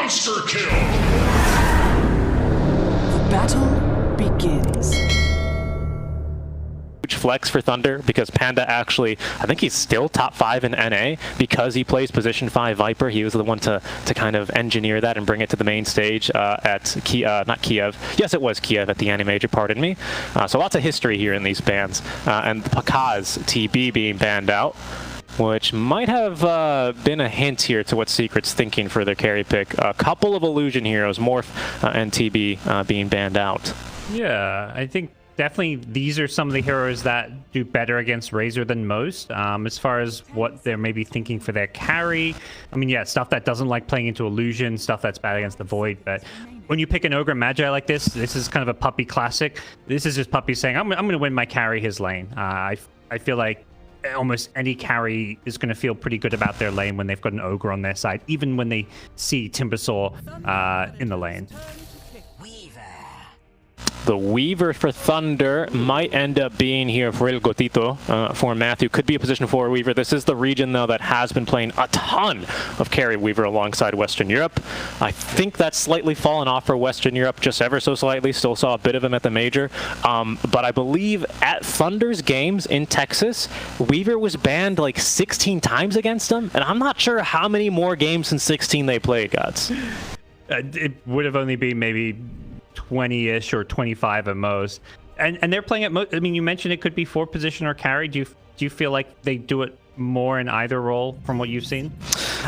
Monster kill! Battle begins. Huge flex for Thunder because Panda actually, I think he's still top 5 in NA because he plays position 5 Viper. He was the one to kind of engineer that and bring it to the main stage at not Kiev. Yes, it was Kiev at the Anime Major, pardon me. So lots of history here in these bans. And Pakaz TB being banned out, which might have been a hint here to what Secret's thinking for their carry pick. A couple of Illusion heroes, Morph and TB being banned out. Yeah, I think definitely these are some of the heroes that do better against Razor than most. As far as what they're maybe thinking for their carry, I mean, yeah, stuff that doesn't like playing into Illusion, stuff that's bad against the Void. But when you pick an Ogre Magi like this is kind of a Puppy classic. This is just Puppy saying, I'm going to win my carry his lane. I feel like almost any carry is going to feel pretty good about their lane when they've got an Ogre on their side, even when they see Timbersaw in the lane. The Weaver for Thunder might end up being here for El Gotito for Matthew. Could be a position 4 Weaver. This is the region, though, that has been playing a ton of carry Weaver alongside Western Europe. I think that's slightly fallen off for Western Europe, just ever so slightly. Still saw a bit of him at the Major. But I believe at Thunder's games in Texas, Weaver was banned like 16 times against him. And I'm not sure how many more games than 16 they played, Gods. It would have only been maybe 20-ish or 25 at most, and they're playing at I mean, you mentioned it could be 4 position or carry. Do you feel like they do it more in either role from what you've seen?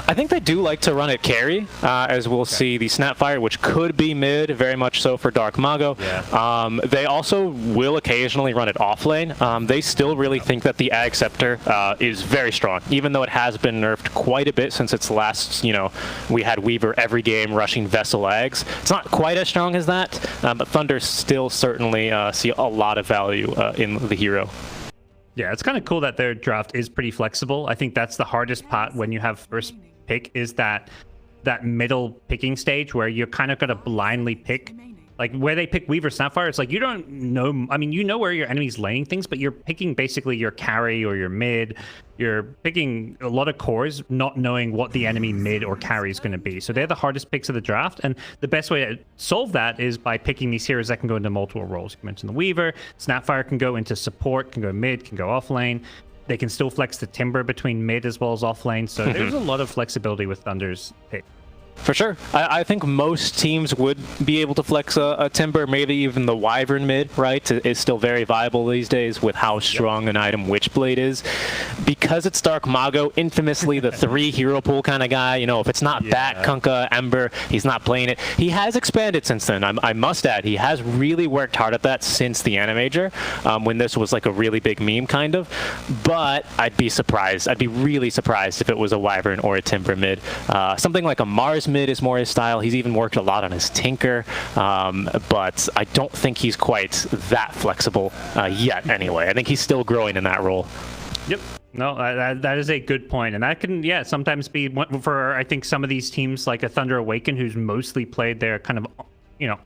I think they do like to run it carry, as we'll see the Snapfire, which could be mid, very much so for Dark Mago. Yeah. They also will occasionally run it off lane. They still really think that the Ag Scepter is very strong, even though it has been nerfed quite a bit since its last, we had Weaver every game rushing Vessel Ags. It's not quite as strong as that, but Thunder still certainly see a lot of value in the hero. Yeah, it's kind of cool that their draft is pretty flexible. I think that's the hardest part when you have first pick, is that middle picking stage where you're kind of going to blindly pick. Like where they pick Weaver Snapfire, it's like you don't know. I mean, you know where your enemy's laying things, but you're picking basically your carry or your mid. You're picking a lot of cores, not knowing what the enemy mid or carry is going to be. So they're the hardest picks of the draft, and the best way to solve that is by picking these heroes that can go into multiple roles. You mentioned the Weaver. Snapfire can go into support, can go mid, can go off lane. They can still flex the Timber between mid as well as off lane. So there's a lot of flexibility with Thunder's pick. For sure. I think most teams would be able to flex a Timber, maybe even the Wyvern mid, right? It's still very viable these days with how strong an item Witchblade is. Because it's Dark Mago, infamously the 3 hero pool kind of guy, if it's not Bat, Kunkka, Ember, he's not playing it. He has expanded since then, I must add. He has really worked hard at that since the Anime Major, when this was like a really big meme, kind of. But I'd be surprised. I'd be really surprised if it was a Wyvern or a Timber mid. Something like a Mars mid is more his style. He's even worked a lot on his Tinker, but I don't think he's quite that flexible yet anyway. I think he's still growing in that role. Yep. No, that is a good point. And that can, sometimes be for, I think, some of these teams like a Thunder Awaken, who's mostly played their kind of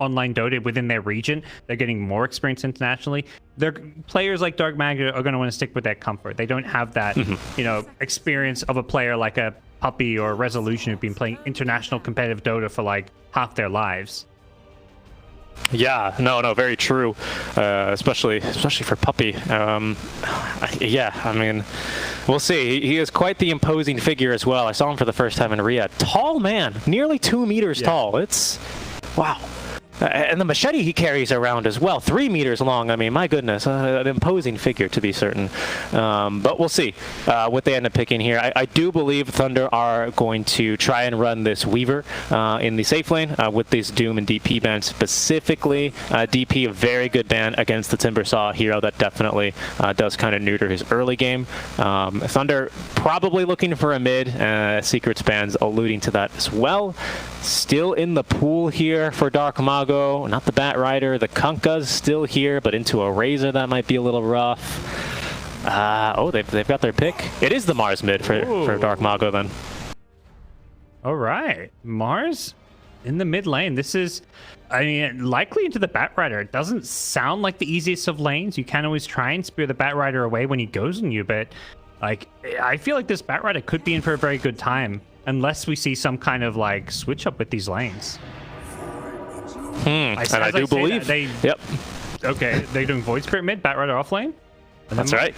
online Dota within their region. They're getting more experience internationally. Their players like Dark Mago are going to want to stick with that comfort. They don't have that, experience of a player like a Puppy or Resolution who've been playing international competitive Dota for like half their lives. Yeah, no, very true. Especially for Puppy. Yeah, I mean, we'll see. He is quite the imposing figure as well. I saw him for the first time in Riyadh. Tall man, nearly 2 meters tall. It's wow. And the machete he carries around as well, 3 meters long. I mean, my goodness, an imposing figure to be certain. But we'll see what they end up picking here. I do believe Thunder are going to try and run this Weaver in the safe lane with this Doom and DP ban specifically. DP, a very good ban against the Timbersaw hero that definitely does kind of neuter his early game. Thunder probably looking for a mid. Secrets bans alluding to that as well. Still in the pool here for Dark Mago. Not the Bat Rider. The Kunkka's still here, but into a Razor that might be a little rough. Oh, they've got their pick. It is the Mars mid for Dark Mago then. All right. Mars in the mid lane. This is, I mean, likely into the Bat Rider. It doesn't sound like the easiest of lanes. You can always try and spear the Bat Rider away when he goes on you, but like, I feel like this Bat Rider could be in for a very good time unless we see some kind of like switch up with these lanes. And I do believe they. Yep. Okay, they're doing Void Spirit mid, Batrider off lane. That's right.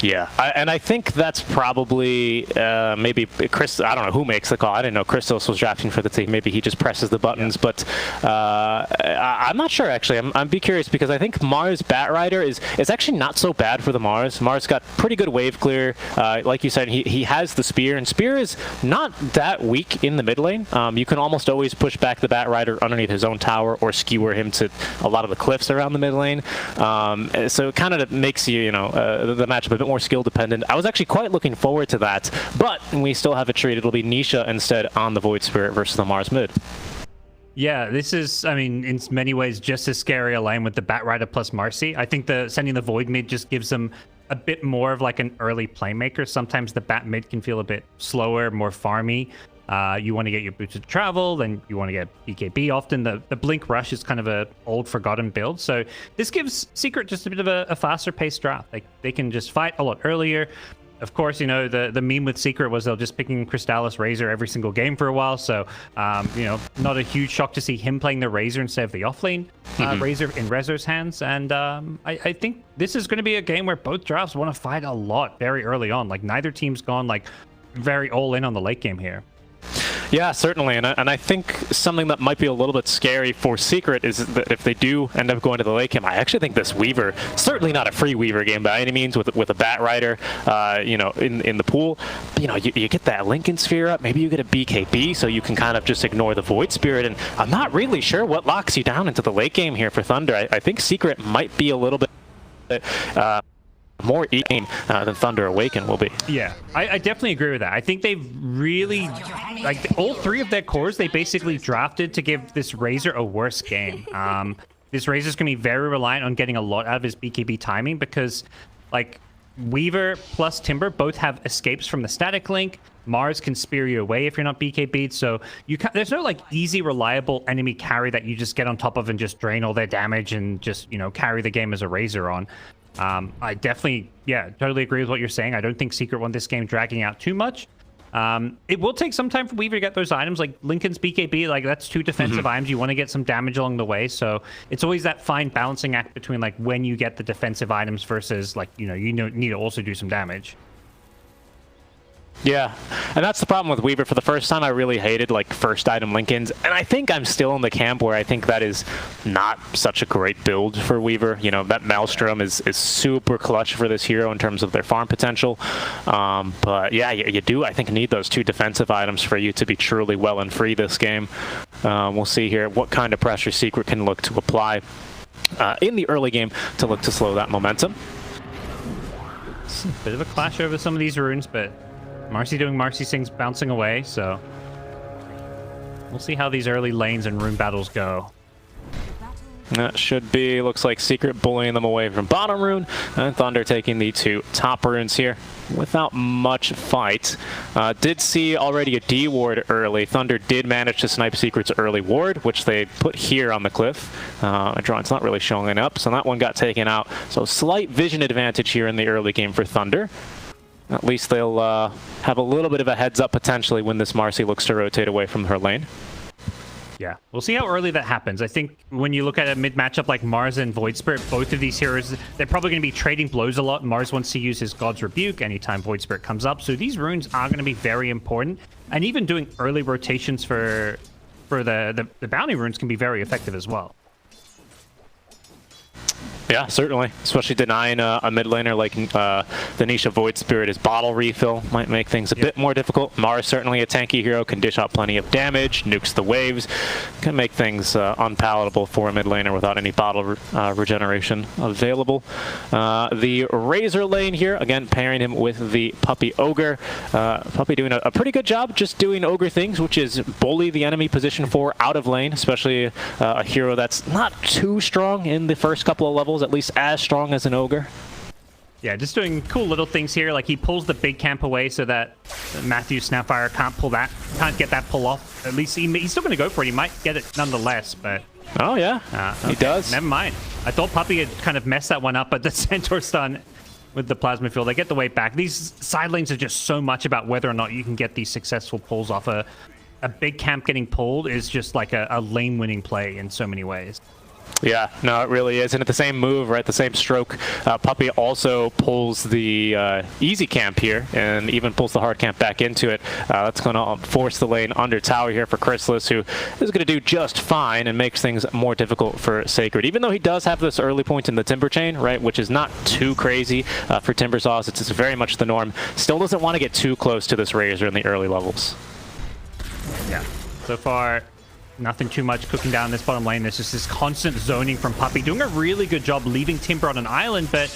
Yeah, and I think that's probably maybe Chris. I don't know who makes the call. I didn't know Christos was drafting for the team. Maybe he just presses the buttons, but I'm not sure actually. I'm be curious because I think Mars Batrider is actually not so bad for the Mars. Mars got pretty good wave clear. Like you said, he has the spear, and spear is not that weak in the mid lane. You can almost always push back the Batrider underneath his own tower or skewer him to a lot of the cliffs around the mid lane. So it kind of makes you the matchup a bit more skill dependent. I was actually quite looking forward to that, but we still have a treat. It'll be Nisha instead on the Void Spirit versus the Mars mid. Yeah, this is, I mean, in many ways, just as scary a lane with the Batrider plus Marcy. I think sending the Void mid just gives them a bit more of like an early playmaker. Sometimes the Bat mid can feel a bit slower, more farmy. You want to get your boots of travel, then you want to get BKB. Often the Blink Rush is kind of a old forgotten build. So this gives Secret just a bit of a faster paced draft. Like they can just fight a lot earlier. Of course, the meme with Secret was they'll just picking Crystallis Razor every single game for a while. So, not a huge shock to see him playing the Razor instead of the offlane Razor in Rezor's hands. And I think this is going to be a game where both drafts want to fight a lot very early on. Like neither team's gone like very all in on the late game here. Yeah, certainly, and I think something that might be a little bit scary for Secret is that if they do end up going to the late game, I actually think this Weaver, certainly not a free Weaver game by any means, with a Batrider, in the pool, you get that Lincoln Sphere up, maybe you get a BKB, so you can kind of just ignore the Void Spirit, and I'm not really sure what locks you down into the late game here for Thunder. I think Secret might be a little bit more game than Thunder Awaken will be. Yeah, I definitely agree with that. I think they've really, like, all three of their cores, they basically drafted to give this Razor a worse game. This Razor's going to be very reliant on getting a lot out of his BKB timing because, like, Weaver plus Timber both have escapes from the static link. Mars can spear you away if you're not BKB'd, so there's no like easy, reliable enemy carry that you just get on top of and just drain all their damage and just, carry the game as a Razor on. I definitely, totally agree with what you're saying. I don't think Secret won this game dragging out too much. It will take some time for Weaver to get those items, like Lincoln's BKB, like that's 2 defensive items. You want to get some damage along the way, so it's always that fine balancing act between like when you get the defensive items versus like, you need to also do some damage. Yeah, and that's the problem with Weaver. For the first time, I really hated like first item Lincolns, and I think I'm still in the camp where I think that is not such a great build for Weaver. That Maelstrom is super clutch for this hero in terms of their farm potential. But yeah, you do, I think, need those 2 defensive items for you to be truly well and free this game. We'll see here what kind of pressure Secret can look to apply in the early game to look to slow that momentum. It's a bit of a clash over some of these runes, but Marcy doing Marcy things, bouncing away, so we'll see how these early lanes and rune battles go. That should be, looks like Secret bullying them away from bottom rune, and Thunder taking the 2 top runes here without much fight. Did see already a D ward early. Thunder did manage to snipe Secret's early ward, which they put here on the cliff. Adron's not really showing up, so that one got taken out. So slight vision advantage here in the early game for Thunder. At least they'll have a little bit of a heads up potentially when this Marcy looks to rotate away from her lane. Yeah, we'll see how early that happens. I think when you look at a mid matchup like Mars and Void Spirit, both of these heroes, they're probably going to be trading blows a lot. Mars wants to use his God's Rebuke anytime Void Spirit comes up, so these runes are going to be very important. And even doing early rotations for the bounty runes can be very effective as well. Yeah, certainly. Especially denying a mid laner like the Nisha Void Spirit is bottle refill might make things a bit more difficult. Mars certainly a tanky hero, can dish out plenty of damage, nukes the waves, can make things unpalatable for a mid laner without any bottle regeneration available. The Razor lane here, again pairing him with the Puppy Ogre. Puppy doing a pretty good job just doing Ogre things, which is bully the enemy position 4 out of lane, especially a hero that's not too strong in the first couple of levels, at least as strong as an Ogre. Yeah, just doing cool little things here. Like he pulls the big camp away so that Matthew Snapfire can't get that pull off. At least he's still going to go for it. He might get it nonetheless, but... Oh, yeah. Okay. He does. Never mind. I thought Puppy had kind of messed that one up, but the Centaur stun with the plasma field. They get the weight back. These side lanes are just so much about whether or not you can get these successful pulls off. A big camp getting pulled is just like a lane winning play in so many ways. Yeah, no, it really is. And at the same move, right, the same stroke, Puppey also pulls the easy camp here and even pulls the hard camp back into it. That's going to force the lane under tower here for Chrysalis, who is going to do just fine and makes things more difficult for Sacred. Even though he does have this early point in the Timber Chain, right, which is not too crazy for Timbersaws. It's very much the norm. Still doesn't want to get too close to this Razor in the early levels. Yeah, so far, nothing too much cooking down this bottom lane. There's just this constant zoning from Puppey, doing a really good job leaving Timber on an island, but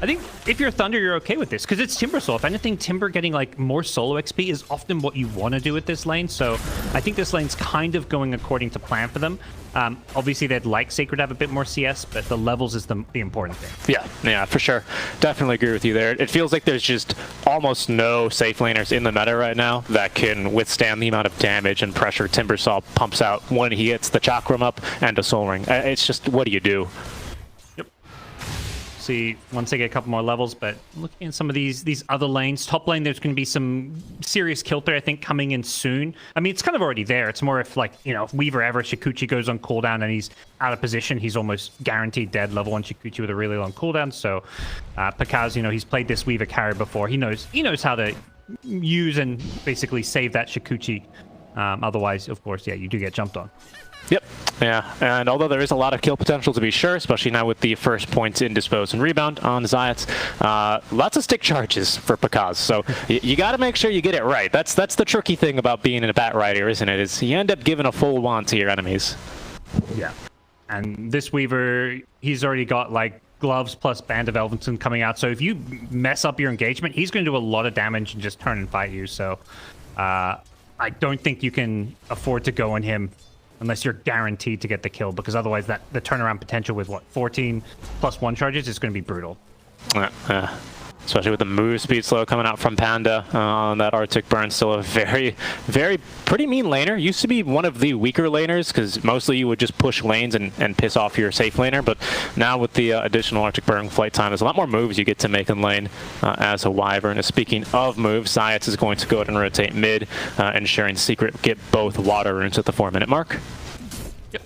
I think if you're Thunder, you're okay with this, because it's Timbersaw. If anything, Timber getting like more solo XP is often what you want to do with this lane, so I think this lane's kind of going according to plan for them. Obviously, they'd like Sacred to have a bit more CS, but the levels is the important thing. Yeah, for sure. Definitely agree with you there. It feels like there's just almost no safe laners in the meta right now that can withstand the amount of damage and pressure Timbersaw pumps out when he hits the Chakram up and a Soul Ring. It's just, what do you do? See once they get a couple more levels, but looking at some of these other lanes, top lane, there's going to be some serious kill there, I think, coming in soon. I mean, it's kind of already there. It's more if, like, you know, if Weaver ever Shikuchi goes on cooldown and he's out of position, he's almost guaranteed dead level 1 Shikuchi with a really long cooldown. So Pakaz, you know, he's played this Weaver carry before. He knows how to use and basically save that Shikuchi. Otherwise, of course, yeah, you do get jumped on. Yep. Yeah, and although there is a lot of kill potential to be sure, especially now with the first points in Dispose and Rebound on Zayats, lots of stick charges for Pakaz, so you got to make sure you get it right. That's the tricky thing about being in a Bat Rider, isn't it? Is you end up giving a full wand to your enemies. Yeah, and this Weaver, he's already got like gloves plus Band of Elventon coming out, so if you mess up your engagement, he's going to do a lot of damage and just turn and fight you, so I don't think you can afford to go on him unless you're guaranteed to get the kill, because otherwise the turnaround potential with, what, 14 plus 1 charges is going to be brutal. Especially with the move speed slow coming out from Panda on that Arctic Burn. Still a very, pretty mean laner. Used to be one of the weaker laners, because mostly you would just push lanes and piss off your safe laner, but now with the additional Arctic Burn flight time, there's a lot more moves you get to make in lane as a Wyvern. And speaking of moves, Zayats is going to go ahead and rotate mid, ensuring Secret get both water runes at the 4-minute mark. Yep.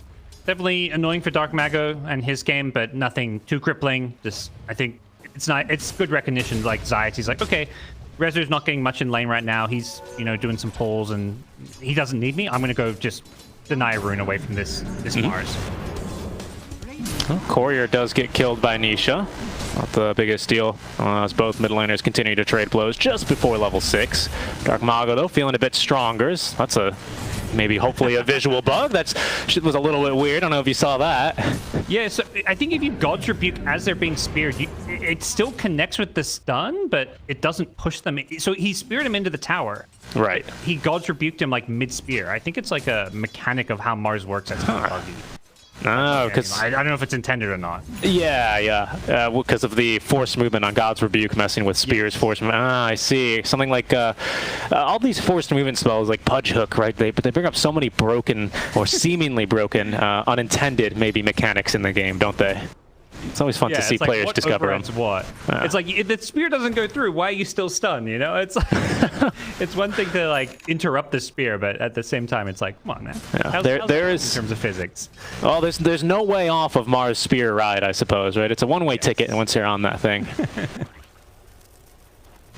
Definitely annoying for Dark Mago and his game, but nothing too crippling. Just, I think, it's good recognition, like Zayats. He's like, okay, Rezer's not getting much in lane right now. He's, you know, doing some pulls and he doesn't need me. I'm going to go just deny a rune away from this Mars. Well, Courier does get killed by Nisha. Not the biggest deal as both mid laners continue to trade blows just before level 6. Dark Mago, though, feeling a bit stronger. That's maybe hopefully a visual bug. That was a little bit weird. I don't know if you saw that. Yeah, so I think if you God's Rebuke as they're being speared, it still connects with the stun, but it doesn't push them. So he speared him into the tower. Right. He God's Rebuked him like mid-spear. I think it's like a mechanic of how Mars works. That's kind of buggy. No, because I don't know if it's intended or not. Yeah. Because of the force movement on God's Rebuke messing with Spear's force movement. I see. Something like all these forced movement spells, like Pudge Hook, right? But they bring up so many broken or seemingly broken, unintended maybe mechanics in the game, don't they? It's always fun to see players discover them. What? It's like, if the spear doesn't go through, why are you still stunned? You know, it's like, it's one thing to like interrupt the spear, but at the same time, it's like, come on, man. Yeah. There is in terms of physics. Well, there's no way off of Mars spear ride, I suppose, right? It's a one-way ticket once you're on that thing.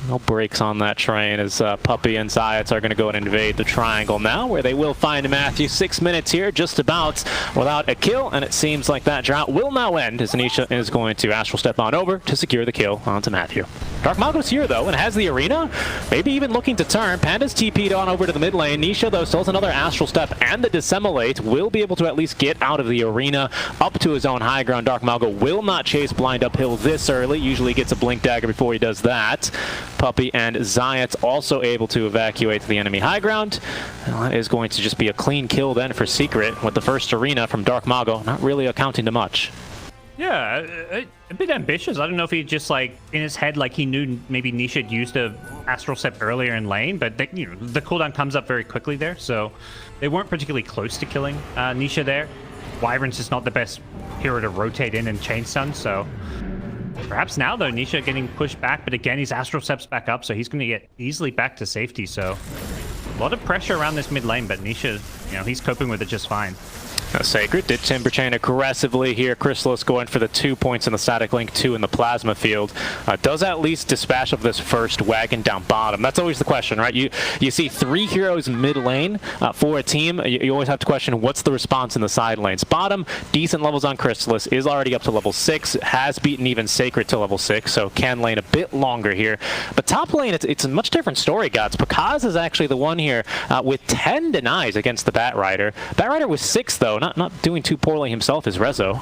No brakes on that train as Puppey and Zayats are going to go and invade the triangle now, where they will find Matthew. 6 minutes here, just about, without a kill, and it seems like that drought will now end as Anisha is going to Astral Step on over to secure the kill onto Matthew. Dark Mago's here, though, and has the arena, maybe even looking to turn. Panda's TP'd on over to the mid lane. Nisha, though, still has another Astral Step, and the Dissemblate will be able to at least get out of the arena up to his own high ground. Dark Mago will not chase blind uphill this early. Usually gets a Blink Dagger before he does that. Puppey and Zayats also able to evacuate to the enemy high ground. Well, that is going to just be a clean kill then for Secret with the first arena from Dark Mago, not really accounting to much. Yeah, a bit ambitious. I don't know if he just, like, in his head, like, he knew maybe Nisha had used a Astral Step earlier in lane, but they, you know, the cooldown comes up very quickly there, so they weren't particularly close to killing Nisha there. Wyvern's just not the best hero to rotate in and chain stun, so Perhaps now, though, Nisha getting pushed back, but again, he's Astral Steps back up, so he's going to get easily back to safety. So a lot of pressure around this mid lane, but Nisha, he's coping with it just fine. Sacred did Timber Chain aggressively here. Chrysalis going for the 2 points in the static link, 2 in the plasma field. Does at least dispatch of this first wagon down bottom? That's always the question, right? You see 3 heroes mid lane for a team. You always have to question what's the response in the side lanes. Bottom, decent levels on Chrysalis, is already up to level 6, has beaten even Sacred to level 6, so can lane a bit longer here. But top lane, it's a much different story, Gods. Pakaz is actually the one here with 10 denies against the Bat Rider. Bat Rider was 6 though, not doing too poorly himself is Rezo.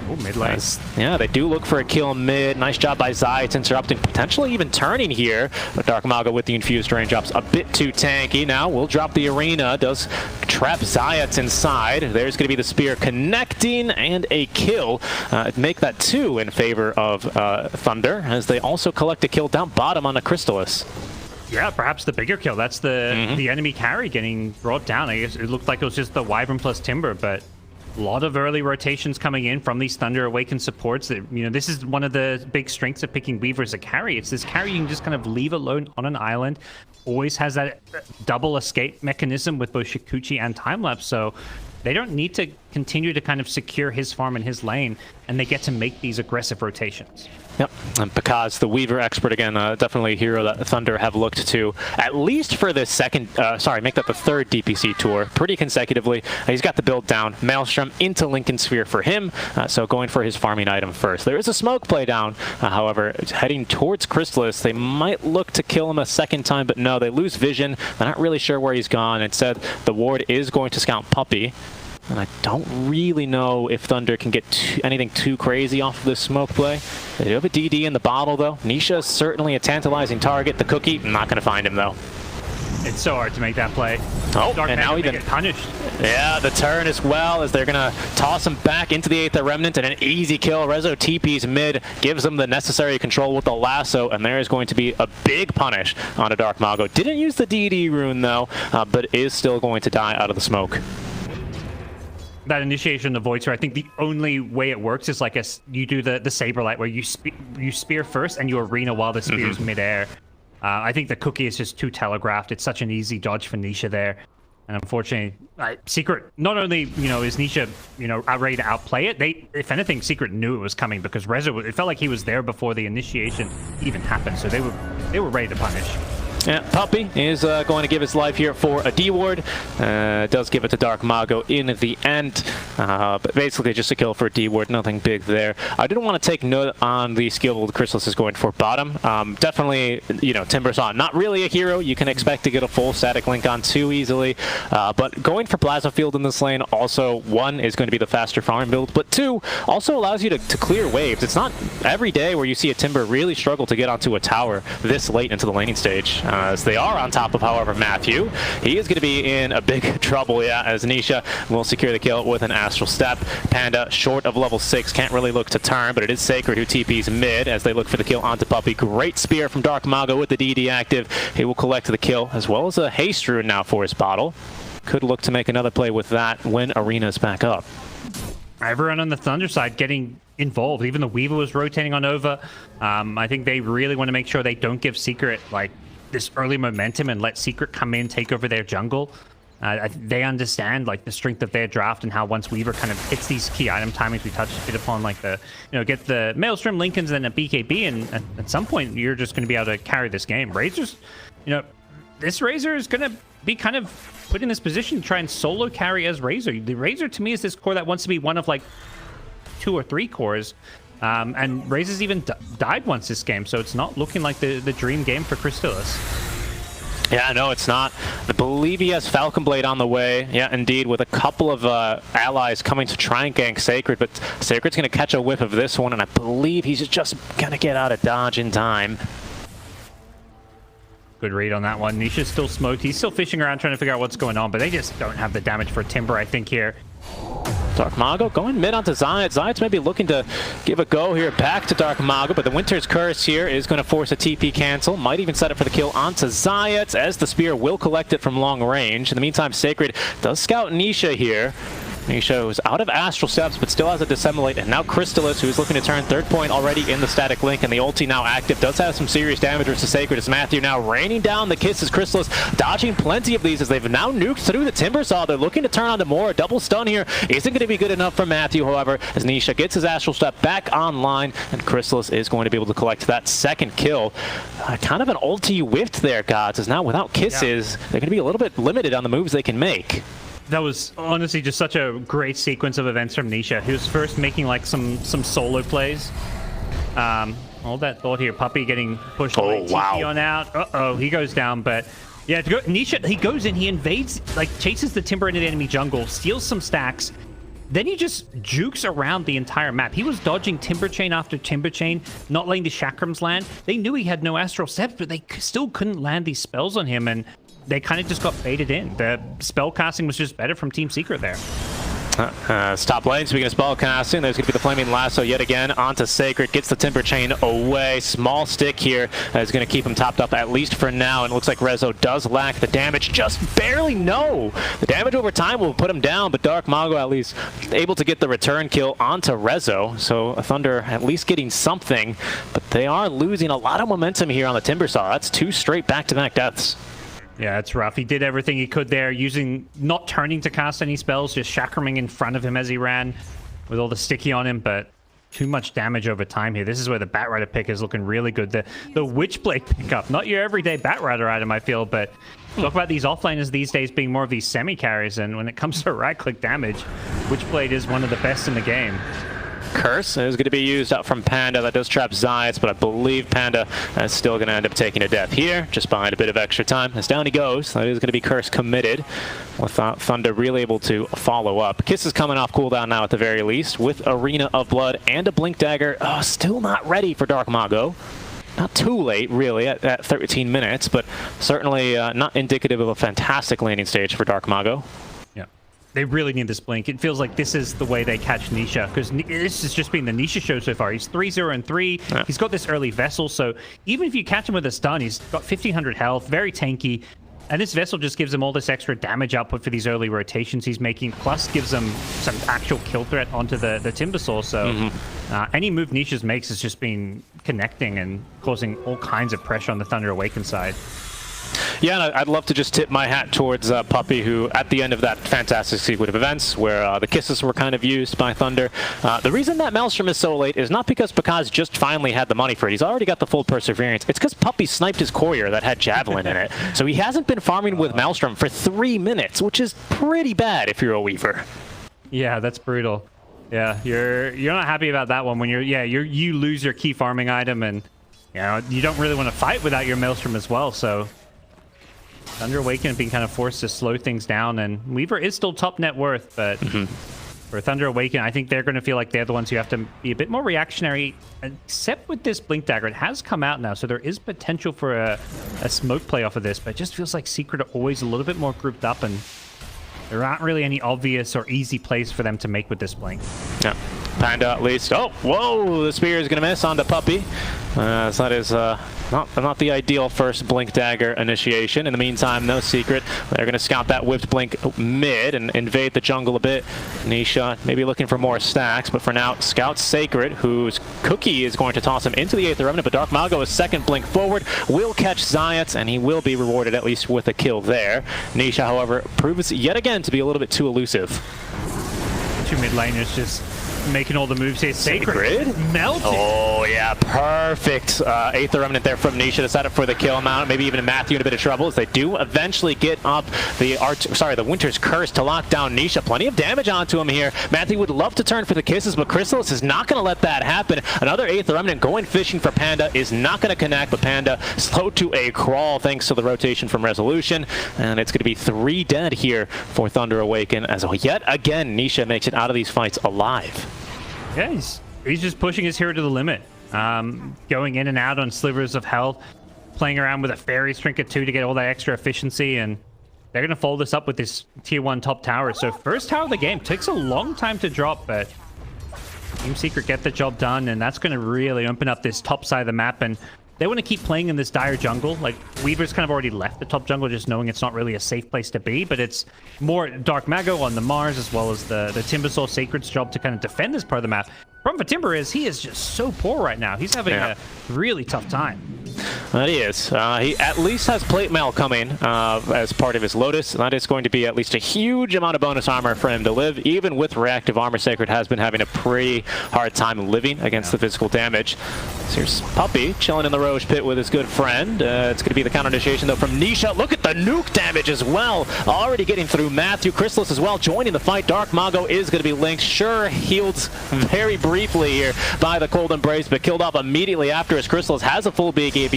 Oh, mid lane. Yeah, they do look for a kill mid. Nice job by Zai. It's interrupting, potentially even turning here. But Dark Mago with the infused raindrops a bit too tanky. Now we'll drop the arena. Does trap Zayats inside. There's going to be the spear connecting and a kill. Make that 2 in favor of Thunder, as they also collect a kill down bottom on a Crystallis. Yeah, perhaps the bigger kill. That's the enemy carry getting brought down. I guess it looked like it was just the Wyvern plus Timber, but a lot of early rotations coming in from these Thunder Awaken supports. That, this is one of the big strengths of picking Weaver as a carry. It's this carry you can just kind of leave alone on an island. Always has that double escape mechanism with both Shikuchi and Timelapse, so they don't need to continue to kind of secure his farm in his lane, and they get to make these aggressive rotations. Yep, and Pakaz, the Weaver expert again, definitely a hero that Thunder have looked to, at least for the make that the 3rd DPC tour, pretty consecutively. He's got the build down, Maelstrom into Lincoln Sphere for him, so going for his farming item first. There is a smoke play down, however, heading towards Chrysalis. They might look to kill him a second time, but no, they lose vision. They're not really sure where he's gone. Instead, the ward is going to scout Puppey. And I don't really know if Thunder can get anything too crazy off of this smoke play. They do have a DD in the bottle, though. Nisha is certainly a tantalizing target. The cookie, not going to find him, though. It's so hard to make that play. Oh, Dark and now even get punished. Yeah, the turn as well, as they're going to toss him back into the Aether Remnant, and an easy kill. Rezo TP's mid, gives them the necessary control with the lasso, and there is going to be a big punish on a Dark Mago. Didn't use the DD rune, though, but is still going to die out of the smoke. That initiation of Void Sphere, I think the only way it works is like you do the Saberlight, where you spear first and you arena while the spear is midair. I think the cookie is just too telegraphed. It's such an easy dodge for Nisha there. And unfortunately, Secret, not only, is Nisha, ready to outplay it, if anything, Secret knew it was coming, because Rezo, it felt like he was there before the initiation even happened. So they were ready to punish. Yeah, Puppey is going to give his life here for a D ward. Does give it to Dark Mago in the end. But basically just a kill for a D ward, nothing big there. I didn't want to take note on the skill the Chrysalis is going for bottom. Definitely, Timber's on. Not really a hero you can expect to get a full static link on too easily. But going for Plasma Field in this lane, also, 1, is going to be the faster farm build, but 2, also allows you to clear waves. It's not every day where you see a Timber really struggle to get onto a tower this late into the laning stage. As they are on top of, however, Matthew. He is going to be in a big trouble, yeah, as Nisha will secure the kill with an Astral Step. Panda, short of level 6, can't really look to turn, but it is Sacred who TP's mid as they look for the kill onto Puppey. Great spear from Dark Mago with the DD active. He will collect the kill, as well as a haste rune now for his bottle. Could look to make another play with that when Arena's back up. Everyone on the Thunder side getting involved. Even the Weaver was rotating on over. I think they really want to make sure they don't give Secret, this early momentum and let Secret come in, take over their jungle. They understand the strength of their draft and how once Weaver kind of hits these key item timings we touched a bit upon, get the Maelstrom, Lincolns, and a BKB, and at some point you're just going to be able to carry this game. Razor's, this Razor is going to be kind of put in this position to try and solo carry as Razor. The Razor to me is this core that wants to be one of 2 or 3 cores. And Razor's even died once this game, so it's not looking like the dream game for Crystallis. Yeah, no, it's not. I believe he has Falcon Blade on the way. Yeah, indeed, with a couple of allies coming to try and gank Sacred, but Sacred's going to catch a whiff of this one, and I believe he's just going to get out of dodge in time. Good read on that one. Nisha's still smoked. He's still fishing around trying to figure out what's going on, but they just don't have the damage for Timber, I think, here. Dark Mago going mid onto Zayat. Zayat's maybe looking to give a go here back to Dark Mago, but the Winter's Curse here is going to force a TP cancel. Might even set it for the kill onto Zayat, as the spear will collect it from long range. In the meantime, Sacred does scout Nisha here. Nisha was out of Astral Steps, but still has a Dissemblate, and now Crystallis, who's looking to turn third point already in the static link, and the ulti now active, does have some serious damage versus Sacred as Matthew now raining down the kisses. Crystallis dodging plenty of these as they've now nuked through the Timbersaw. They're looking to turn on to more. A double stun here isn't going to be good enough for Matthew, however, as Nisha gets his Astral Step back online, and Crystallis is going to be able to collect that second kill. Kind of an ulti whiffed there, Gods, as now without kisses, they're going to be a little bit limited on the moves they can make. That was honestly just such a great sequence of events from Nisha. He was first making like some solo plays. All that thought here, Puppey getting pushed away. Wow. on out. Uh-oh, he goes down, but yeah, to go, Nisha, he goes in, he invades, like chases the Timber into the enemy jungle, steals some stacks, then he just jukes around the entire map. He was dodging Timber Chain after Timber Chain, not letting the Chakrams land. They knew he had no Astral Steps, but they still couldn't land these spells on him, and they kind of just got baited in. The spell casting was just better from Team Secret there. Top lane, speaking of spell casting, there's going to be the Flaming Lasso yet again onto Sacred, gets the Timber Chain away. Small stick here is going to keep him topped up at least for now, and it looks like Rezo does lack the damage, just barely. No, the damage over time will put him down, but Dark Mago at least able to get the return kill onto Rezo, so Thunder at least getting something, but they are losing a lot of momentum here on the Timbersaw. That's 2 straight back-to-back deaths. Yeah, it's rough. He did everything he could there, not turning to cast any spells, just chakraming in front of him as he ran with all the sticky on him, but too much damage over time here. This is where the Batrider pick is looking really good. The Witchblade pickup, not your everyday Batrider item, I feel, but talk about these offlaners these days being more of these semi-carries, and when it comes to right-click damage, Witchblade is one of the best in the game. Curse is going to be used up from Panda. That does trap Zayats, but I believe Panda is still going to end up taking a death here, just behind a bit of extra time. As down he goes, that is going to be Curse committed, without Thunder really able to follow up. Kiss is coming off cooldown now at the very least, with Arena of Blood and a Blink Dagger. Still not ready for Dark Mago. Not too late, really, at 13 minutes, but certainly not indicative of a fantastic landing stage for Dark Mago. They really need this blink. It feels like this is the way they catch Nisha, because this has just been the Nisha show so far. He's 3-0-3. Yeah. He's got this early Vessel, so even if you catch him with a stun, he's got 1500 health, very tanky. And this Vessel just gives him all this extra damage output for these early rotations he's making, plus gives him some actual kill threat onto the Timbersaw. So any move Nisha's makes has just been connecting and causing all kinds of pressure on the Thunder Awaken side. Yeah, and I'd love to just tip my hat towards Puppey, who at the end of that fantastic sequence of events where the kisses were kind of used by Thunder. The reason that Maelstrom is so late is not because Pakaz just finally had the money for it. He's already got the full Perseverance. It's because Puppey sniped his courier that had Javelin in it. So he hasn't been farming with Maelstrom for 3 minutes, which is pretty bad if you're a Weaver. Yeah, that's brutal. Yeah, you're not happy about that one when you lose your key farming item, and you don't really want to fight without your Maelstrom as well. So Thunder Awaken being kind of forced to slow things down, and Weaver is still top net worth, but for Thunder Awaken, I think they're going to feel like they're the ones who have to be a bit more reactionary, except with this Blink Dagger. It has come out now, so there is potential for a smoke play off of this, but it just feels like Secret are always a little bit more grouped up, and there aren't really any obvious or easy plays for them to make with this Blink. Yeah. Panda at least. Oh, whoa! The spear is going to miss on the Puppey. So that is not the ideal first Blink Dagger initiation. In the meantime, no Secret. They're going to scout that whipped Blink mid and invade the jungle a bit. Nisha maybe looking for more stacks, but for now, scout Sacred, whose Cookie is going to toss him into the Aether Remnant, but Dark Mago, a second Blink forward, will catch Zayats, and he will be rewarded at least with a kill there. Nisha, however, proves yet again to be a little bit too elusive. 2 mid laners just making all the moves here. Sacred melted. Oh yeah, perfect. Aether Remnant there from Nisha to set up for the kill amount. Maybe even Matthew in a bit of trouble as they do eventually get up the Winter's Curse to lock down Nisha. Plenty of damage onto him here. Matthew would love to turn for the kisses, but Crystallis is not going to let that happen. Another Aether Remnant going fishing for Panda is not going to connect, but Panda slow to a crawl thanks to the rotation from Resolution, and it's going to be 3 dead here for Thunder Awaken as yet again Nisha makes it out of these fights alive. Yeah, he's just pushing his hero to the limit. Going in and out on slivers of health, playing around with a Fairy's Trinket too to get all that extra efficiency, and they're going to follow this up with this tier 1 top tower. So first tower of the game takes a long time to drop, but Team Secret get the job done, and that's going to really open up this top side of the map. And they want to keep playing in this dire jungle. Like, Weaver's kind of already left the top jungle, just knowing it's not really a safe place to be, but it's more Dark Mago on the Mars, as well as the Timbersaw Sacred's job to kind of defend this part of the map. Problem for Timber is he is just so poor right now. He's having a really tough time. That he is. He at least has plate mail coming as part of his Lotus. That is going to be at least a huge amount of bonus armor for him to live. Even with reactive armor, Sacred has been having a pretty hard time living against the physical damage. So here's Puppey chilling in the Roche pit with his good friend. It's going to be the counter initiation though from Nisha. Look at the nuke damage as well. Already getting through Matthew. Chrysalis as well joining the fight. Dark Mago is going to be linked. Sure, healed very briefly here by the Cold Embrace, but killed off immediately after as Chrysalis has a full BKB.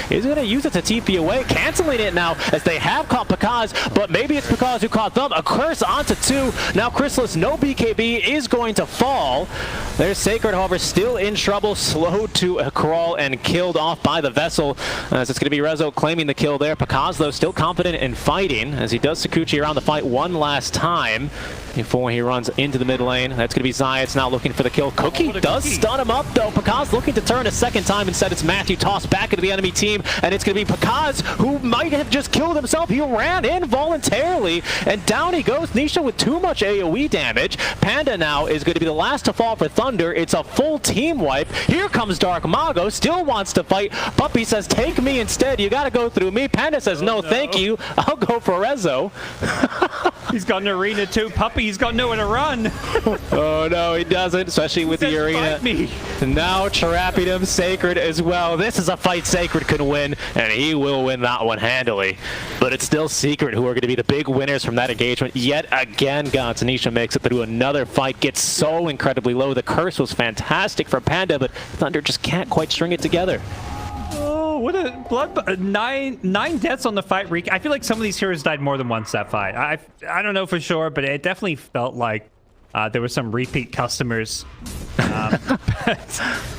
Is going to use it to TP away, canceling it now as they have caught Pakaz, but maybe it's Pakaz who caught them. A curse onto 2. Now Chrysalis, no BKB, is going to fall. There's Sacred, however, still in trouble, slowed to a crawl and killed off by the Vessel, as it's going to be Rezo claiming the kill there. Pakaz, though, still confident in fighting as he does Sakuchi around the fight one last time before he runs into the mid lane. That's going to be Zayats now looking for the kill. Cookie does stun him up, though. Pakaz looking to turn a second time. Instead, it's Matthew tossed back into the enemy team, and it's going to be Pakaz, who might have just killed himself. He ran in voluntarily, and down he goes. Nisha with too much AoE damage. Panda now is going to be the last to fall for Thunder. It's a full team wipe. Here comes Dark Mago, still wants to fight. Puppey says, take me instead. You got to go through me. Panda says, no, thank you. I'll go for Rezo. He's got an arena too. Puppey, he's got nowhere to run. Oh, no, he doesn't, especially with the arena. Now trapping him, Sacred as well. This is a fight Sacred can win, and he will win that one handily. But it's still Secret who are going to be the big winners from that engagement. Yet again, Nisha makes it through another fight, gets so incredibly low. The curse was fantastic for Panda, but Thunder just can't quite string it together. Oh, what a blood! Nine deaths on the fight, Reek. I feel like some of these heroes died more than once that fight. I don't know for sure, but it definitely felt like there were some repeat customers.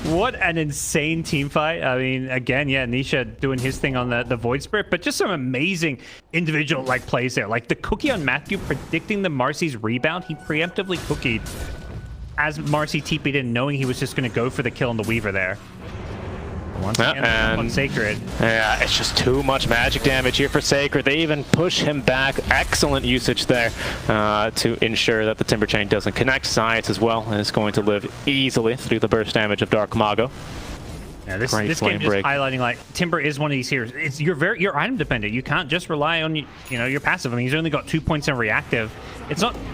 What an insane team fight. I mean, again, yeah, Nisha doing his thing on the Void Spirit, but just some amazing individual plays there. Like the cookie on Matthew predicting the Marcy's rebound. He preemptively cookied as Marcy TP'd in, knowing he was just going to go for the kill on the Weaver there. Once again, on Sacred. Yeah, it's just too much magic damage here for Sacred. They even push him back. Excellent usage there to ensure that the Timber Chain doesn't connect. Science as well is going to live easily through the burst damage of Dark Mago. Yeah, this game just highlighting like Timber is one of these heroes. You're item dependent. You can't just rely on your passive. I mean, he's only got 2 points in reactive.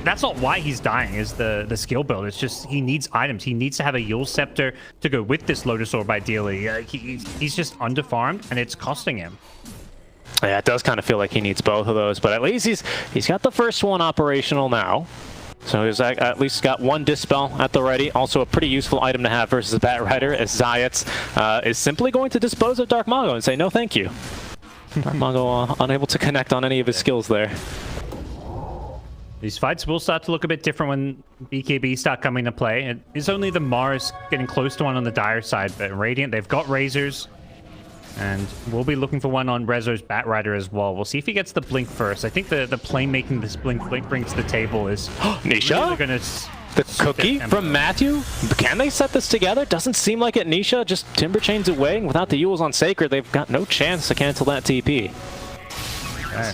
That's not why he's dying. Is the skill build? It's just he needs items. He needs to have a Yule Scepter to go with this Lotus Orb ideally. He's just underfarmed, and it's costing him. Yeah, it does kind of feel like he needs both of those, but at least he's got the first one operational now. So he's at least got one Dispel at the ready. Also a pretty useful item to have versus a Bat Rider, as Zayats is simply going to dispose of Dark Mago and say no thank you. Dark Mago unable to connect on any of his skills there. These fights will start to look a bit different when BKB start coming to play. It is only the Mars getting close to one on the Dire side, but Radiant, they've got Razors. And we'll be looking for one on Rezo's Bat Rider as well. We'll see if he gets the Blink first. I think the play making this Blink brings to the table is Nisha? Really the cookie from Matthew? Can they set this together? Doesn't seem like it. Nisha just Timber Chains away. Without the Yules on Sacred, they've got no chance to cancel that TP. Okay.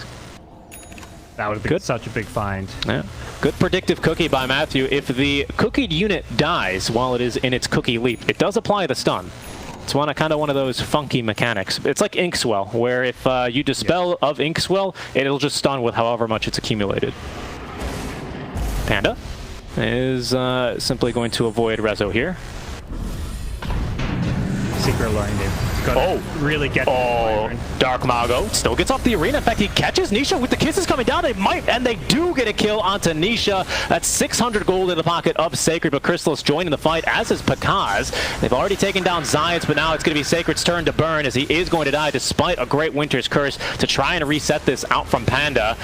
That would have been such a big find. Yeah. Good predictive cookie by Matthew. If the cookied unit dies while it is in its cookie leap, it does apply the stun. It's kind of one of those funky mechanics. It's like Inkswell, where if you dispel of Inkswell, it'll just stun with however much it's accumulated. Panda is simply going to avoid Rezo here. Secret learned it. Gotta really get Dark Mago still gets off the arena. In fact, he catches Nisha with the kisses coming down. They do get a kill onto Nisha. That's 600 gold in the pocket of Sacred, but Chrysalis joining the fight, as is Pakaz. They've already taken down Zayats, but now it's going to be Sacred's turn to burn, as he is going to die despite a great Winter's Curse to try and reset this out from Panda.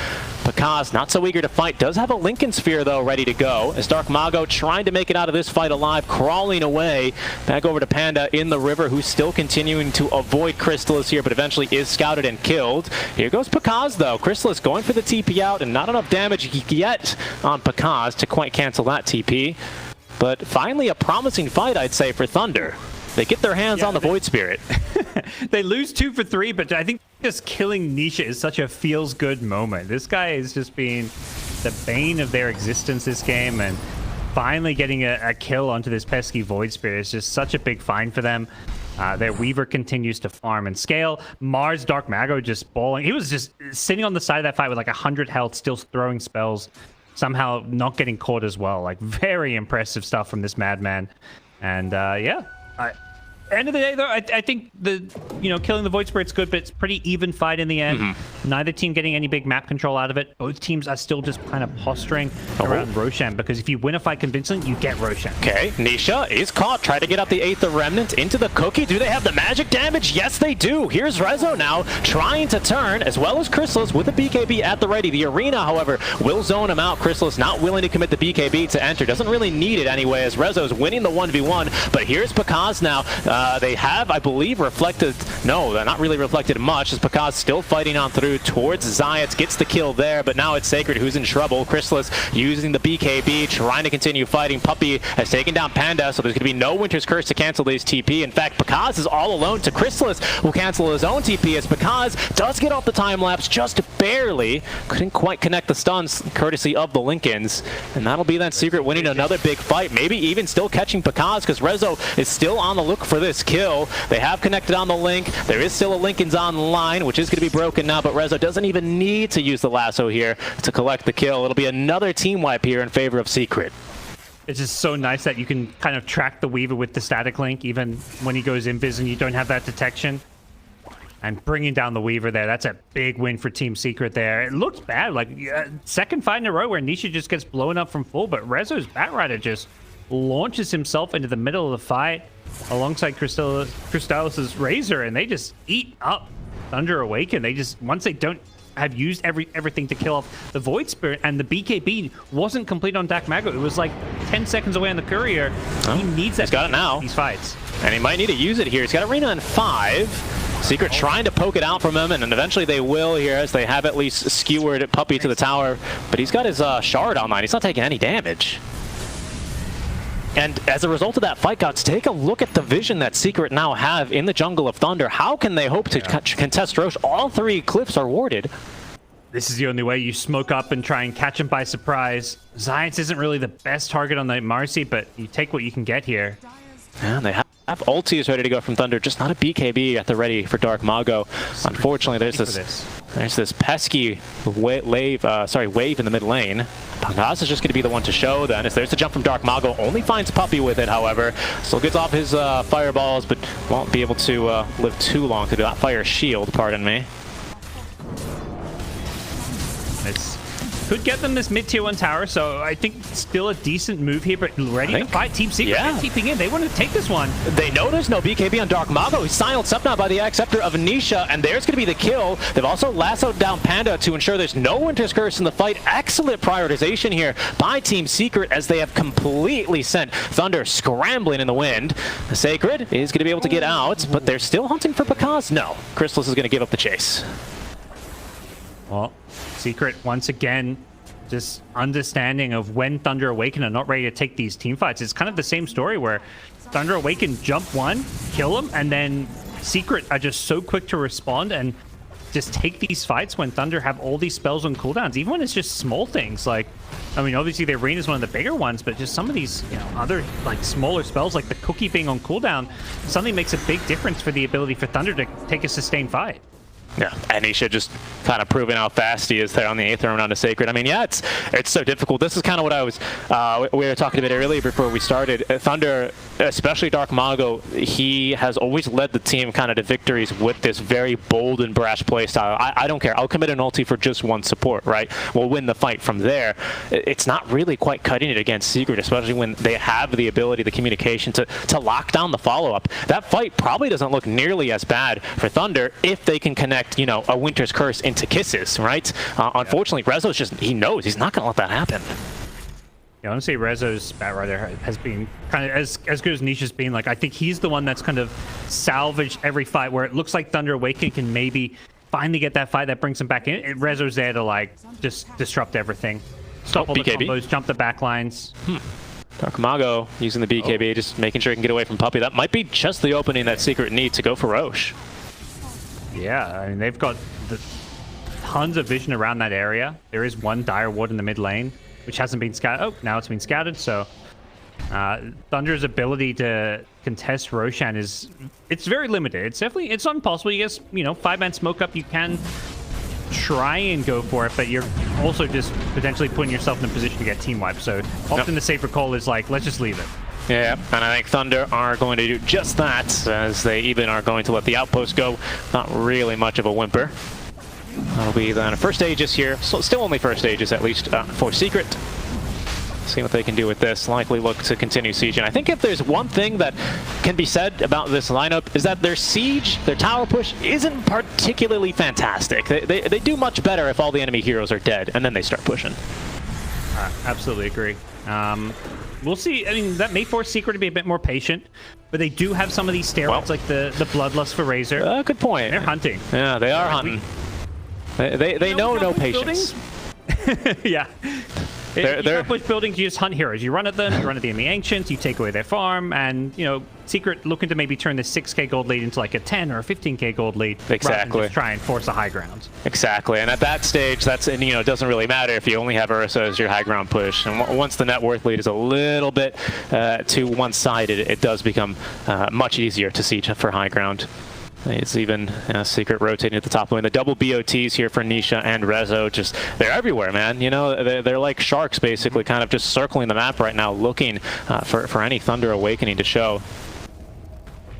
Pakaz, not so eager to fight, does have a Lincoln Sphere, though, ready to go, as Dark Mago trying to make it out of this fight alive, crawling away. Back over to Panda in the river, who's still continuing to avoid Chrysalis here, but eventually is scouted and killed. Here goes Pakaz, though. Chrysalis going for the TP out, and not enough damage yet on Pakaz to quite cancel that TP. But finally a promising fight, I'd say, for Thunder. They get their hands on the Void Spirit. they lose 2 for 3, but I think just killing Nisha is such a feels-good moment. This guy has just been the bane of their existence this game, and finally getting a kill onto this pesky Void Spirit is just such a big find for them. Their Weaver continues to farm and scale. Mars Dark Mago just balling. He was just sitting on the side of that fight with like 100 health, still throwing spells, somehow not getting caught as well. Like, very impressive stuff from this madman. And yeah, end of the day, though, I think killing the Void Spirit's good, but it's pretty even fight in the end. Neither team getting any big map control out of it. Both teams are still just kind of posturing around Roshan, because if you win a fight convincingly, you get Roshan. Okay, Nisha is caught. Try to get out the Aether Remnant into the cookie. Do they have the magic damage? Yes, they do. Here's Rezo now trying to turn, as well as Chrysalis with the BKB at the ready. The Arena, however, will zone him out. Chrysalis not willing to commit the BKB to enter. Doesn't really need it anyway, as Rezo's winning the 1v1. But here's Pakaz now. They have, I believe, reflected... No, they're not really reflected much, as Pakaz still fighting on through towards Zayats. Gets the kill there, but now it's Sacred who's in trouble. Chrysalis using the BKB, trying to continue fighting. Puppey has taken down Panda, so there's going to be no Winter's Curse to cancel his TP. In fact, Pakaz is all alone to Chrysalis, who cancel his own TP, as Pakaz does get off the time-lapse just barely. Couldn't quite connect the stuns, courtesy of the Lincolns. And that'll be that Secret winning another big fight. Maybe even still catching Pakaz, because Rezo is still on the look for this kill. They have connected on the link. There is still a Lincoln's online, which is going to be broken now, but Rezo doesn't even need to use the lasso here to collect the kill. It'll be another team wipe here in favor of Secret. It's just so nice that you can kind of track the Weaver with the static link, even when he goes invis and you don't have that detection. And bringing down the Weaver there, that's a big win for Team Secret there. It looks bad, like second fight in a row where Nisha just gets blown up from full, but Rezo's Batrider just launches himself into the middle of the fight alongside Crystallis' Razor, and they just eat up Thunder Awaken. They just, once they don't have used everything to kill off the Void Spirit, and the BKB wasn't complete on Dark Mago. It was like 10 seconds away on the Courier. He needs that. He's got it now. These fights. And he might need to use it here. He's got Arena in 5. Secret trying to poke it out from him, and eventually they will here, as they have at least skewered Puppey to the tower. But he's got his shard online. He's not taking any damage. And as a result of that fight, gods, take a look at the vision that Secret now have in the jungle of Thunder. How can they hope to contest Roche? All 3 cliffs are warded. This is the only way. You smoke up and try and catch him by surprise. Zayats isn't really the best target on the Marcy, but you take what you can get here. Yeah, they have ultis ready to go from Thunder, just not a BKB at the ready for Dark Mago. Unfortunately, there's this pesky wave in the mid lane. Pakaz is just going to be the one to show then, as there's the jump from Dark Mago. Only finds Puppey with it, however. Still gets off his fireballs, but won't be able to live too long to do that. Fire shield, pardon me. It's could get them this mid-tier 1 tower, so I think still a decent move here, but ready to fight. Team Secret keeping in. They want to take this one. They know there's no BKB on Dark Mago. He's silenced up now by the Acceptor of Nisha, and there's going to be the kill. They've also lassoed down Panda to ensure there's no Winter's Curse in the fight. Excellent prioritization here by Team Secret, as they have completely sent Thunder scrambling in the wind. The Sacred is going to be able to get out, but they're still hunting for Pakaz. No, Chrysalis is going to give up the chase. Well, Secret, once again, just understanding of when Thunder Awaken are not ready to take these team fights. It's kind of the same story where Thunder Awaken jump one, kill them, and then Secret are just so quick to respond and just take these fights when Thunder have all these spells on cooldowns, even when it's just small things. Like, I mean, obviously the Arena is one of the bigger ones, but just some of these, other like smaller spells, like the Cookie being on cooldown, something makes a big difference for the ability for Thunder to take a sustained fight. Yeah, and he should just kind of proving how fast he is there on the Aether around the Sacred. I mean, yeah, it's so difficult. This is kind of what I was, we were talking a bit earlier before we started. Thunder, especially Dark Mago, he has always led the team kind of to victories with this very bold and brash playstyle. I don't care. I'll commit an ulti for just one support, right? We'll win the fight from there. It's not really quite cutting it against Secret, especially when they have the ability, the communication to lock down the follow-up. That fight probably doesn't look nearly as bad for Thunder if they can connect, a Winter's Curse into kisses, right? Unfortunately, Rezo's just, he knows he's not going to let that happen. Yeah, honestly, Rezo's Batrider has been kind of as good as Nisha's been. Like, I think he's the one that's kind of salvaged every fight where it looks like Thunder Awaken can maybe finally get that fight that brings him back in. Rezo's there to, like, just disrupt everything. Stop all the combos, jump the backlines. Dark Mago using the BKB, just making sure he can get away from Puppey. That might be just the opening that Secret needs to go for Roche. Yeah, I mean, they've got tons of vision around that area. There is one Dire Ward in the mid lane, which hasn't been scouted. Oh, now it's been scouted, so Thunder's ability to contest Roshan it's very limited. It's not impossible. You guess, 5-man smoke up, you can try and go for it, but you're also just potentially putting yourself in a position to get team wiped. So often the safer call is like, let's just leave it. Yeah, and I think Thunder are going to do just that, as they even are going to let the outpost go. Not really much of a whimper. That'll be then first stages here. So still only first stages, at least for Secret. See what they can do with this. Likely look to continue siege. And I think if there's one thing that can be said about this lineup is that their siege, their tower push, isn't particularly fantastic. They do much better if all the enemy heroes are dead, and then they start pushing. Absolutely agree. We'll see. I mean, that may force Secret to be a bit more patient, but they do have some of these steroids, like the Bloodlust for Razor. Good point. They're hunting. Yeah, they are hunting. They know no patience. Yeah. You can't push buildings, you just hunt heroes. You run at them, you run at the enemy ancients, you take away their farm, and, Secret looking to maybe turn this 6k gold lead into like a 10 or a 15k gold lead. Exactly. Rather than just try and force a high ground. Exactly. And at that stage, it doesn't really matter if you only have Ursa as your high ground push. And once the net worth lead is a little bit to one-sided, it does become much easier to siege for high ground. It's even Secret rotating at the top lane. The double BOTs here for Nisha and Rezo, they're everywhere, man. They're like sharks, basically, kind of just circling the map right now, looking for any Thunder Awakening to show.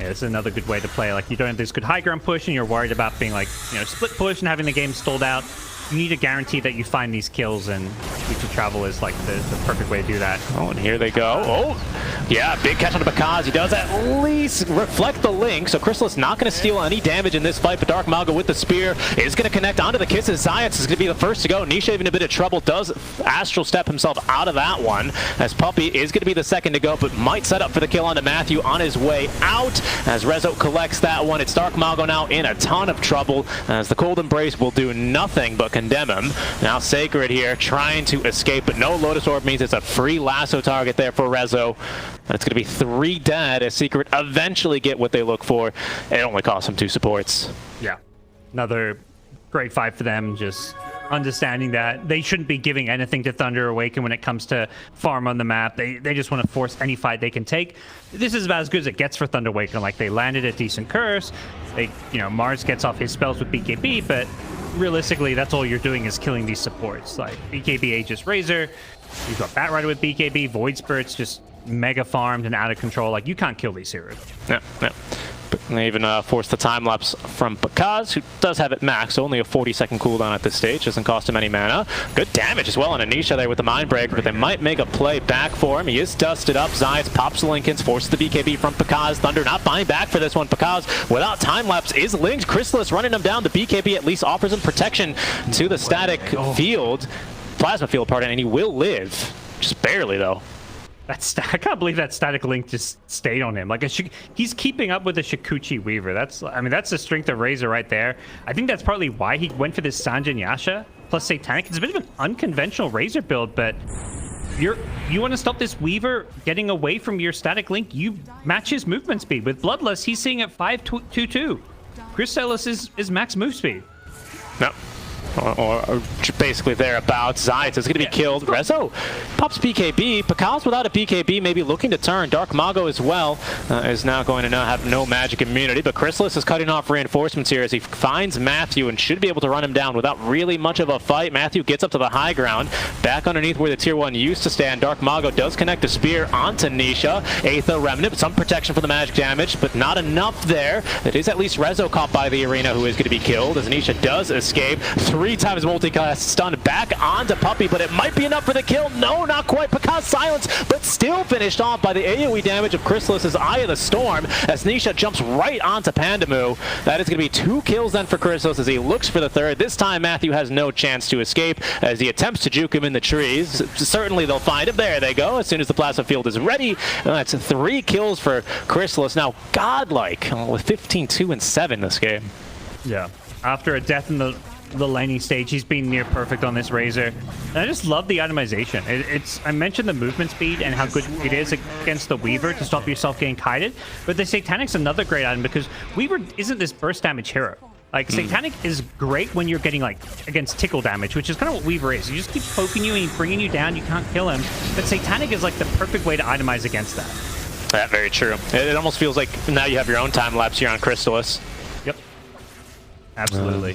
Yeah, this is another good way to play. Like, you don't have this good high ground push, and you're worried about being like, split push and having the game stalled out. You need a guarantee that you find these kills, and Future Travel is like the perfect way to do that. Oh, and here they go. Oh, yeah, big catch on the Bakaz. He does at least reflect the link, so Chrysalis not going to steal any damage in this fight, but Dark Mago with the spear is going to connect onto the kisses. Zayats is going to be the first to go. Nisha even a bit of trouble, does astral step himself out of that one, as Puppey is going to be the second to go, but might set up for the kill onto Matthew on his way out, as Rezo collects that one. It's Dark Mago now in a ton of trouble, as the Cold Embrace will do nothing but condemn him. Now Sacred here trying to escape, but no Lotus Orb means it's a free lasso target there for Rezo. And it's going to be 3 dead as Secret eventually get what they look for. It only costs them 2 supports. Yeah. Another great fight for them, just understanding that they shouldn't be giving anything to Thunder Awaken when it comes to farm on the map. They just want to force any fight they can take. This is about as good as it gets for Thunder Awaken. Like, they landed a decent curse. Mars gets off his spells with BKB, but realistically, that's all you're doing is killing these supports. Like, BKB Aegis Razor, you've got Batrider with BKB, Void Spirit's just mega farmed and out of control. Like, you can't kill these heroes. No. And they even forced the time lapse from Bakaz, who does have it maxed, so only a 40-second cooldown at this stage. Doesn't cost him any mana. Good damage as well on Anisha there with the Mind Breaker, but they might make a play back for him. He is dusted up. Zayats pops the Linkens, forces the BKB from Bakaz. Thunder not buying back for this one. Bakaz, without time lapse, is linked. Chrysalis running him down. The BKB at least offers him protection to the static field. Plasma field, pardon, and he will live. Just barely, though. I can't believe that static link just stayed on him. Like, he's keeping up with the Shikuchi Weaver. That's the strength of Razor right there. I think that's partly why he went for this Sanjin Yasha plus Satanic. It's a bit of an unconventional Razor build, but you want to stop this Weaver getting away from your static link, you match his movement speed. With Bloodlust, he's seeing at 5.22. Chrysalis is max move speed. No. Or basically thereabouts. Zayats is going to be killed. Rezo pops BKB. Bakaz without a BKB, maybe looking to turn. Dark Mago as well is now going to now have no magic immunity, but Chrysalis is cutting off reinforcements here as he finds Matthew and should be able to run him down without really much of a fight. Matthew gets up to the high ground, back underneath where the tier 1 used to stand. Dark Mago does connect a spear onto Nisha. Aether Remnant, some protection for the magic damage, but not enough there. It is at least Rezo caught by the arena, who is going to be killed as Nisha does escape. 3 times multicast stun back onto Puppey, but it might be enough for the kill. No, not quite. Bakaz silence, but still finished off by the AoE damage of Chrysalis's Eye of the Storm as Nisha jumps right onto Pandamu. That is going to be 2 kills then for Chrysalis as he looks for the third. This time Matthew has no chance to escape as he attempts to juke him in the trees. Certainly they'll find him. There they go. As soon as the plasma field is ready, that's 3 kills for Chrysalis. Now godlike with 15, 2, and 7 this game. Yeah. After a death in the the laning stage. He's been near perfect on this Razor. And I just love the itemization. I mentioned the movement speed and how good it is against the Weaver to stop yourself getting kited. But the Satanic's another great item because Weaver isn't this burst damage hero. Like, Satanic is great when you're getting, like, against tickle damage, which is kind of what Weaver is. You just keep poking you and he's bringing you down. You can't kill him. But Satanic is, like, the perfect way to itemize against that. That's very true. It almost feels like now you have your own time lapse here on Crystallis. Yep. Absolutely.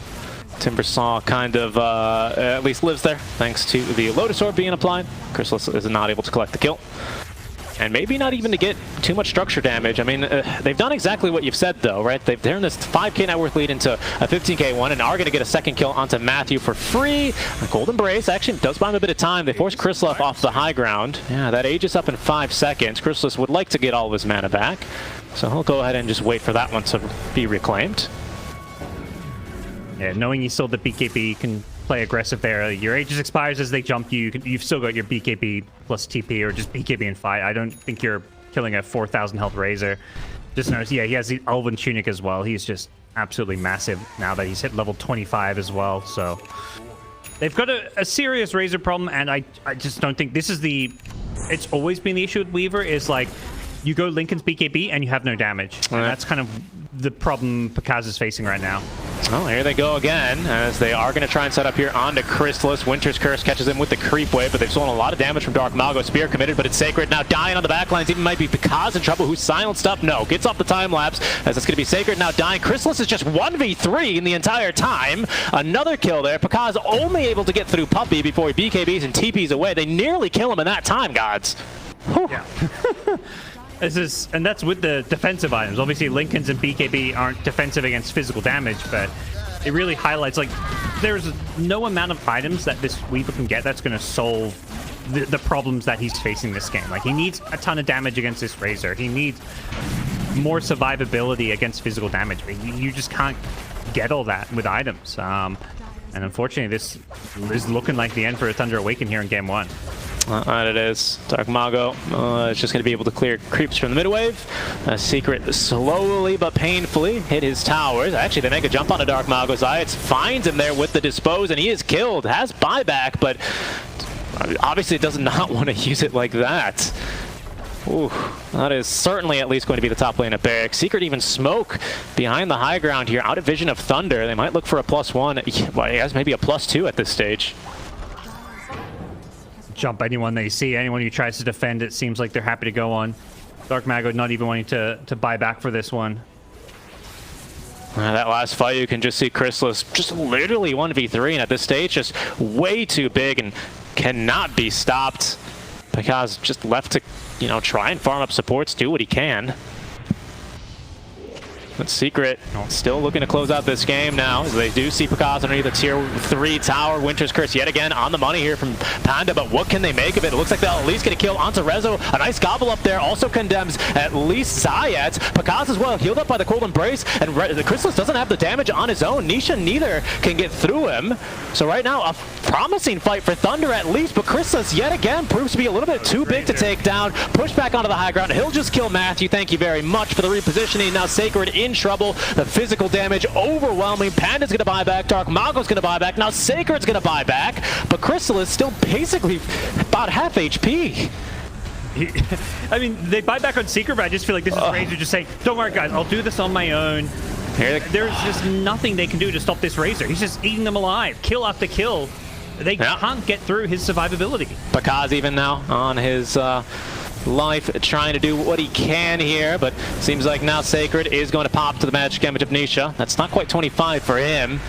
Timbersaw kind of at least lives there, thanks to the Lotus Orb being applied. Crystallis is not able to collect the kill. And maybe not even to get too much structure damage. I mean, they've done exactly what you've said, though, right? They've turned this 5k net worth lead into a 15k one and are going to get a second kill onto Matthew for free. A Golden Brace actually does buy him a bit of time. They force Chrysalef off the high ground. Yeah, that ages up in 5 seconds. Chrysalef would like to get all of his mana back. So he'll go ahead and just wait for that one to be reclaimed. Yeah, knowing you still the BKB, you can play aggressive there. Your Aegis expires as they jump you. You've still got your BKB plus TP or just BKB and fight. I don't think you're killing a 4,000 health Razor. Just notice, yeah, he has the Elven Tunic as well. He's just absolutely massive now that he's hit level 25 as well. So they've got a serious Razor problem, and I just don't think this is the... It's always been the issue with Weaver, is like, you go Linken's BKB and you have no damage. And that's kind of the problem Pakaz is facing right now. Well, here they go again, as they are going to try and set up here onto Crystallis. Winter's Curse catches him with the creep wave, but they've stolen a lot of damage from Dark Mago. Spear committed, but it's Sacred now dying on the backlines. Even might be Pakaz in trouble, who's silenced up. No, gets off the time lapse, as it's going to be Sacred now dying. Crystallis is just 1v3 in the entire time. Another kill there. Pakaz only able to get through Puppey before he BKBs and TPs away. They nearly kill him in that time, gods. Whew. Yeah. And that's with the defensive items. Obviously, Linken's and BKB aren't defensive against physical damage, but it really highlights, like, there's no amount of items that this Weaver can get that's going to solve the problems that he's facing this game. Like, he needs a ton of damage against this Razor. He needs more survivability against physical damage. But you just can't get all that with items. And unfortunately, this is looking like the end for Thunder Awaken here in Game 1. Right, it is. Dark Mago is just going to be able to clear creeps from the midwave. Secret slowly but painfully hit his towers. Actually, they make a jump onto Dark Mago's eye. It finds him there with the dispose, and he is killed. Has buyback, but obviously does not want to use it like that. Ooh, that is certainly at least going to be the top lane of Barrack. Secret even smoke behind the high ground here, out of vision of Thunder. They might look for a +1. Well, he has maybe a +2 at this stage. Jump anyone they see. Anyone who tries to defend it seems like they're happy to go on. Dark Mago not even wanting to buy back for this one. That last fight, you can just see Crystallis just literally 1v3, and at this stage, just way too big and cannot be stopped. Pakaz just left to, you know, try and farm up supports, do what he can. But Secret still looking to close out this game now, as they do see Pakaz underneath the tier 3 tower. Winter's Curse yet again on the money here from Panda, but what can they make of it? It looks like they'll at least get a kill onto Rezo. A nice gobble up there also condemns at least Zayat. Pakaz as well, healed up by the Cold Embrace, and the Crystallis doesn't have the damage on his own. Nisha neither can get through him. So right now, a promising fight for Thunder at least, but Crystallis yet again proves to be a little bit too big to take down. Push back onto the high ground. He'll just kill Matthew. Thank you very much for the repositioning. Now Sacred in trouble. The physical damage overwhelming. Panda's going to buy back. Dark Mago's going to buy back. Now Sacred's going to buy back. But Crystallis is still basically about half HP. I mean, they buy back on Secret, but I just feel like this is Razor just saying, don't worry, guys, I'll do this on my own. There's just nothing they can do to stop this Razor. He's just eating them alive, kill after kill. They can't get through his survivability. Pakaz even now on his life, trying to do what he can here, but seems like now Sacred is going to pop to the magic image of Nisha. That's not quite 25 for him.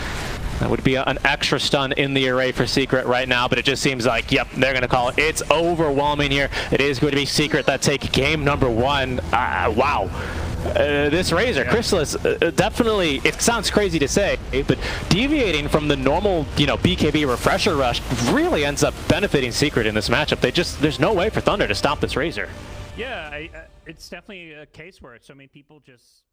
That would be an extra stun in the array for Secret right now, but it just seems like, yep, they're going to call it. It's overwhelming here. It is going to be Secret that take game number 1. Wow. This Razor, Crystallis, definitely, it sounds crazy to say, but deviating from the normal, you know, BKB refresher rush really ends up benefiting Secret in this matchup. There's no way for Thunder to stop this Razor. Yeah, it's definitely a case where so many people just